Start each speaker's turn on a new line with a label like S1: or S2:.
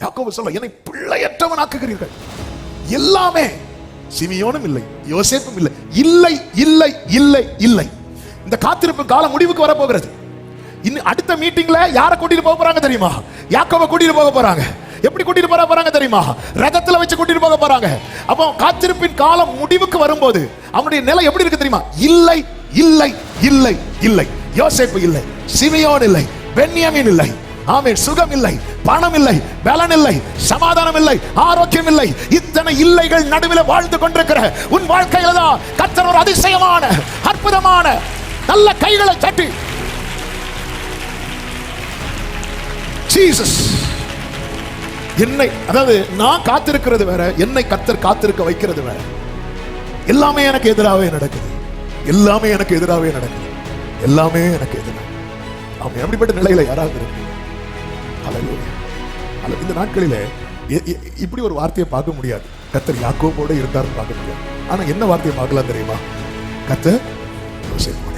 S1: யாக்கோபு சொல்ல, என்னை பிள்ளையற்றவன் ஆக்குகிறீர்கள். எல்லாமே சிமியோனும் இல்லை, யோசேப்பும் இல்லை. இல்லை இல்லை இல்லை இல்லை. இந்த காத்திருப்பு காலம் முடிவுக்கு வர போகிறது. இன்னும் அடுத்த மீட்டிங்ல யாரை கூட்டிட்டு போக போறாங்க தெரியுமா? யாக்கோபை கூட்டிட்டு போக போறாங்க. எப்படி கூட்டிட்டு போறாங்க தெரியுமா? ரதத்துல வச்சு கூட்டிட்டு போக போறாங்க. அப்போ காத்திருப்பின் காலம் முடிவுக்கு வரும்போது அவனுடைய நிலை எப்படி இருக்கு தெரியுமா? இல்லை இல்லை இல்லை இல்லை. யோசேப்பு இல்லை, சிமியோன் இல்லை, பென்யாமீன் இல்லை, ஆமென், சுகம் இல்லை, பணம் இல்லை, பலன் இல்லை, சமாதானம் இல்லை, ஆரோக்கியம் இல்லை. இத்தனை இல்லைகள் நடுவில் வாழ்ந்து கொண்டிருக்கிற உன் வாழ்க்கையில தான் கர்த்தர் ஒரு அதிசயமான அற்புதமான நல்ல கைகளை தட்டி ஜீசஸ் என்னை, அதாவது நான் காத்திருக்கிறது வேற, என்னை கர்த்தர் காத்திருக்க வைக்கிறது வேற. எல்லாமே எனக்கு எதிராகவே நடக்குது, எல்லாமே எனக்கு எதிராகவே நடக்குது, எல்லாமே எனக்கு எதிராக. அவன் எப்படிப்பட்ட நிலையில யாராவது இருக்கு? இந்த நாட்களிலே இப்படி ஒரு வார்த்தையை பார்க்க முடியாது. கர்த்தர் யாக்கோபோட இருந்தாருன்னு பார்க்க முடியாது. ஆனா என்ன வார்த்தையை பார்க்கலாம் தெரியுமா? கர்த்தர் யோசேப்பு